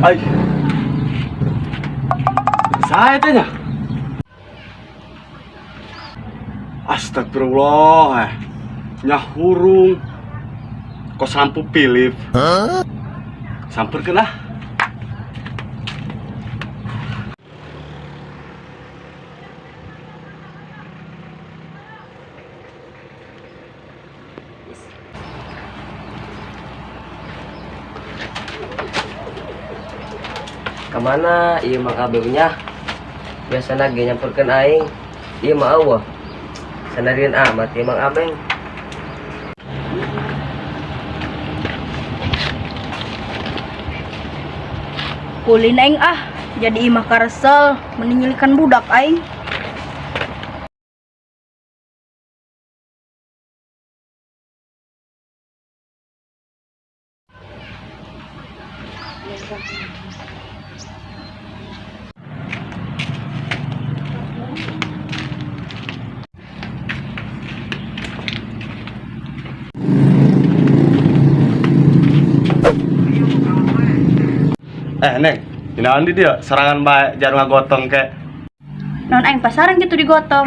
Ay, saya tanya. Astagfirullah, nyahurung. Kos lampu Philip. Samperkeun ah. Kemana iya mang abeunya? Biasana ge nyamperkeun aing. Ieu mah eueuh. Sanadieun amat ieu mang abeng. Kulin aing ah, jadi imah karesel meninggalkan budak aing. Neng, dinaon di dia serangan bae jarum ngagotong ke. Non aing pasaran gitu digotong.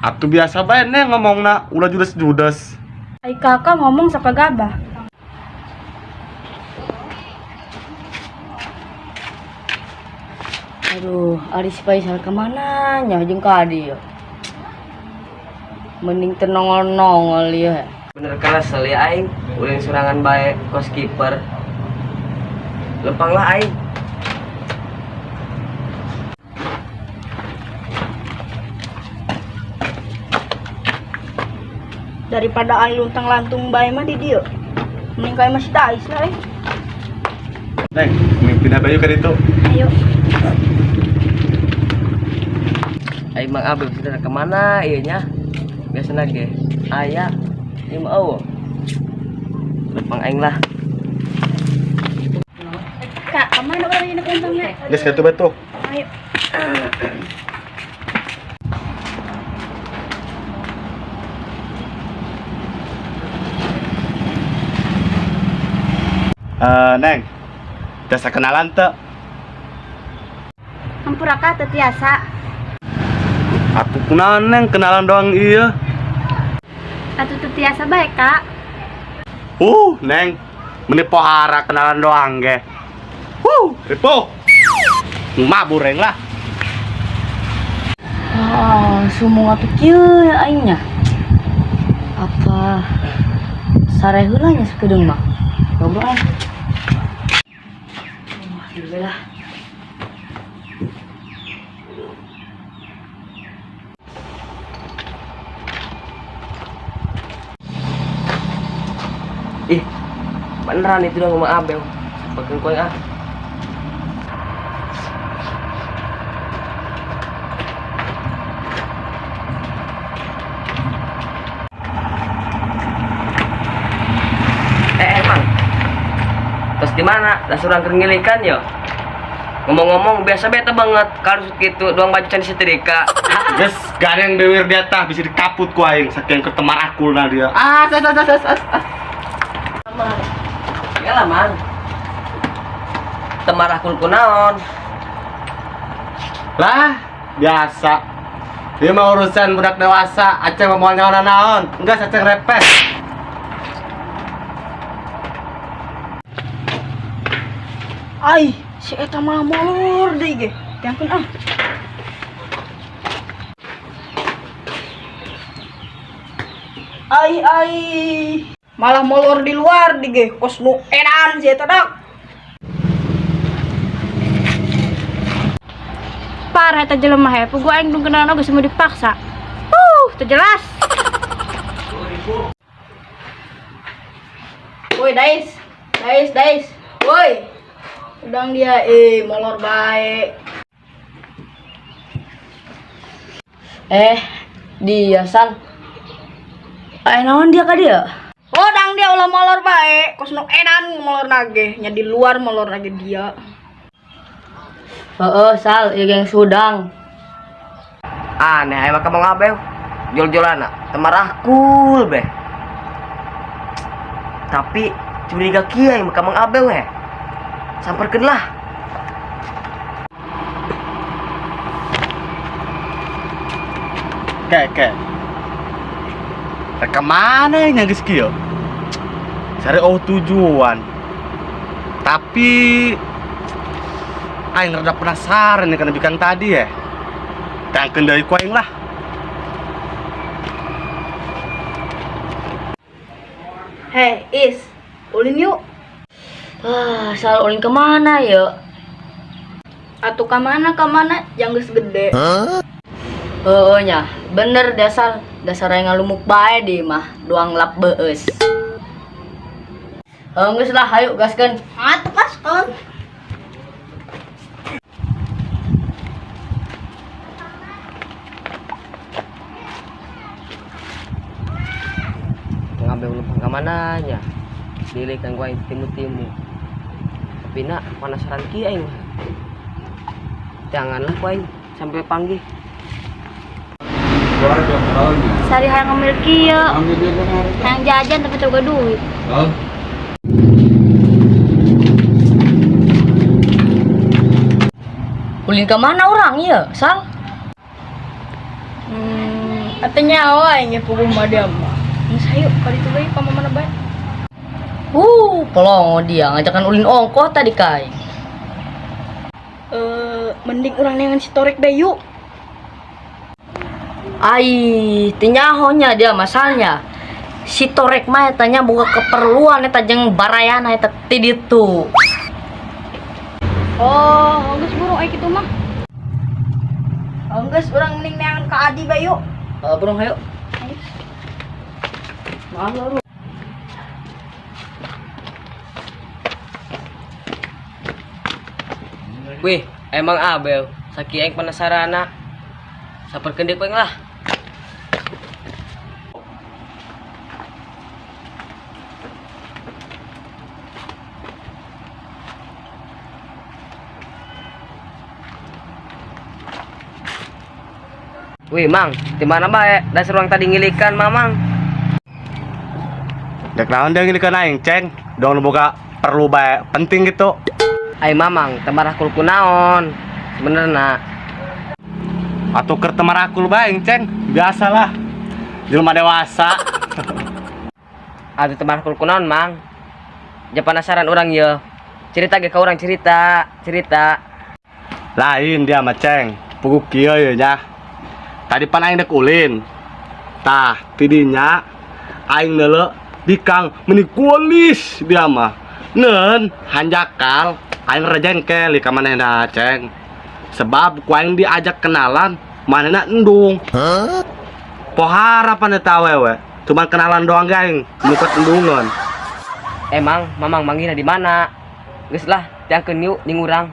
Atuh biasa bae neng ngomongna ulah judes-judes. Ai kakak ngomong sok kagabah. Aduh, ari si Faisal kemana nya jeung ka dieu. Mending teu nongol-nongol ieu. Bener keras ya aing. Ulah serangan bae kos kiper. Lempanglah aing. Daripada aing luntang-lantung bae mah di dieu. Mending kae masih tais lah. Neng, pindah baju ke ditu. Ayo. Aing mang abeng bener kemana ieu nya? Biasana ge aya ieu mah eueuh. Lempang aing lah. Kak, kemana orang ini untungnya? Geus kitu betul. Ayo. Neng, biasa kenalan teu? Hampura ka teu tiasa. Atuh kunaon neng kenalan doang ieu. Atuh teu tiasa bae, Kak. Neng, meni pohara kenalan doang ge. Ripo. Mabureng lah. Sumung atuh kieu ya aing nya. Apa sare heula nya sakedeung mah. Coba ah. Alhamdulillah. Ih, beneran itu udah ngomong abeng. Pakeun koeng ah. Emang. Terus di mana? Lah surang ngilikan yo. Ngomong-ngomong biasa beta banget kalau gitu doang baju can setrika. Geus gareng bewir dia tah bisa dikaput ku aing saking ketemar akulna dia. Ya lah man. Temar akul kunaon? Lah, biasa. Dia mah urusan budak dewasa, aceng mau naon. Enggak aceng repes. Ai, si eta mah molor deui ge. Tiangkeun ah. Ai. Malah molor di luar di ge. Kos nu edan si eta dak. Parah eta jelema he, pugu aing dung kenal geus mau dipaksa. Teu jelas. Woi, Dais. Woi. Udang dia molor baik. Dia Sal. Naon dia ka dia? Oh, dang dia ulah molor baik. Kos nu edan molor nage, nya di luar molor nage dia. Sal, ieu geng sudang. Aneh aya mah kamong abeu. Jol-jolana temarahkul beh. Tapi curiga kieu mah kamong abeu he. samperkeun lah. Kek. Reka mana yang geus kieu? Sare tujuan. Tapi aing rada penasaran nih kana bikang tadi ya. Tangkeun deui ku aing lah. Hei, Is, ulin yuk. Sal ulin kemana ya? Atuh kemana, yang geus gede. Nya, bener dasar yang ngalumuk bae di mah, doang lap beus. Geus lah, hayu gaskeun. Atuh gaskeun. Ngambil lempang ke mananya. Dilikan gua timu-timu. Tapi nak penasaran ki aing. Janganlah gua sampai panggil. Sari hayang ngambil kieu. Hayang jajan tapi teu duit. Ulin kemana orang ya, Sal? Katanya awe nya puguh mah dia mah. Geus hayu ka ditu bae ka mana bae. Pelongo dia ngajakan ulin ongkoh tadi kai. Mending urang nengan si Torek deh yuk. Ai, tinyahonya dia masalahnya. Si Torek mah tanya buka keperluan eta jeung barayana eta ti ditu. Oh, geus burung ai kitu mah. Geus urang mending nengan ka Adi bae yuk. Burung hayu. Maaf lu. Wih, emang Abel, saki aing penasarana. Saperkeun deui lah. Wih, Mang, di mana bae? Dasar orang tadi ngilikan, Mamang. Dek naon dia ngilikan aing, Ceng? Dong boga perlu bae penting gitu. Ai Mamang, temarakul kunaon? Sebenarnya Atuh keur temarakul bae, Ceng. Biasalah. Jelema dewasa. atuh temarakul kunaon, Mang? Ja penasaran orang ye. Cerita ge ka urang cerita. Lain dia mah, Ceng. Puguk kieu ye nya. Tadi pan aing dek ulin. Tah, tidinya aing neuleuh bikang meuni kulis dia mah. Neun hanjakal aing rejengkel ka manehna, Ceng. Sebab ku aing diajak kenalan manehna endung. Pohara pan eta awewe. Cuman kenalan doang ge aing, muket endungan. Emang Mamang manggilna di mana? Geus lah, tiangkeun yuk ning urang.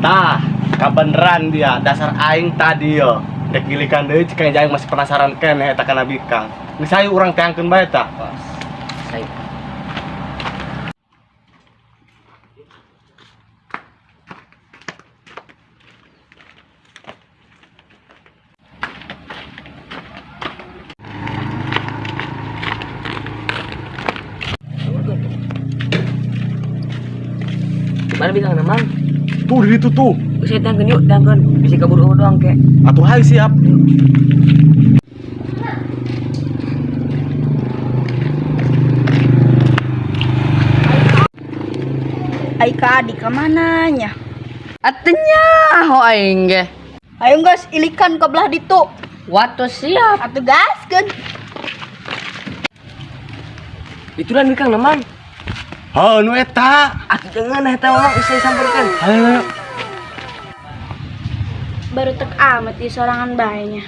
Tah, kabeneran dia dasar aing tadi yo. Dek gilikan deui cik aing masih penasaran keneh eta kana bikang. Geus hayu urang teangkeun bae tah. Sai. Mana bikang na, Mang? Tuh di ditu tuh. Geus tiangkeun yuk, tiangkeun. Bisi kabur doang ke. Atuh hayu siap. Ai ka Adi ka mananya? Atunya ho aing ge. Ayo geus ilikan ka belah ditu. Watu siap. Atuh gaskeun. Itulah bikang na, Mang. Heuh nu eta. Atuh jangan eta Mamang bisa samperkeun. Hayu. Baru tek amat di sorangan bae nya.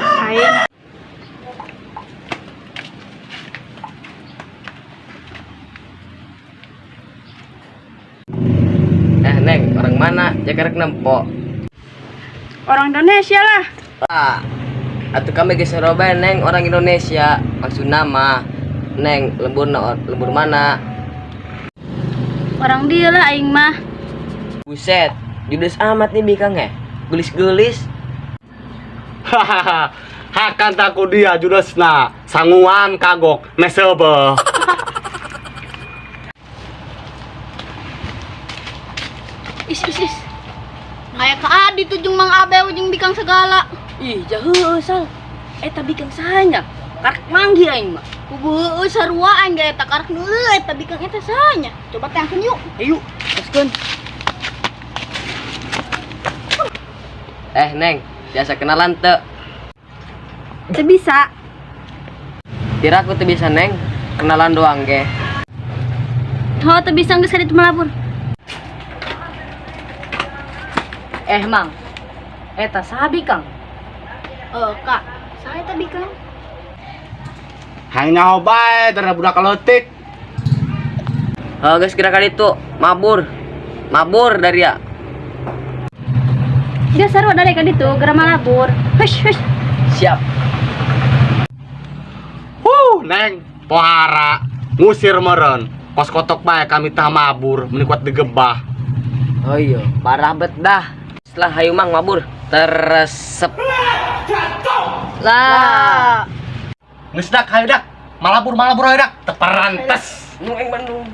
Ayo. Neng, orang mana? Jakarek nempo. Orang Indonesia lah. Atuh kami geus saroba Neng, orang Indonesia. Maksud nama Neng, lembur mana? Orang dia lah aing mah. Buset, judes amat nih bikang ya. Gelis-gelis. Hahaha. Hakan taku dia judesna sanguan kagok mesebe. is. Kayak ka adi tuh jeung Mang Abew jeung bikang segala. Ih, jauh sal. Eta bikin sahanya. Karek manggi aing mah. Kubu sarua aing ge eta karek nu eta bikang eta sahanya. Coba tangkeun yuk. Ayo, gaskeun. Neng, biasa kenalan teu? Teu bisa. Kira aku teu bisa Neng, kenalan doang ge. Oh, teu bisa geus ka ditu malapur. Mang. Eta saha bikang? Kak, saya eta bikang. Hayang nyaho bae dari budak kaleutik. Geus kira kali itu mabur dari ya. Dia sarua dari ka ditu geura malabur. Hush. Siap. Neng, pohara ngusir meren. Pas kotok bae kami tah mabur, meni kuat digebah. Oh iya, parah bet dah. Setelah hayu mang mabur teresep. Lah. Geus dak hayu dak. Malabur hayu dak. Teu parantes. Nu eng Bandung.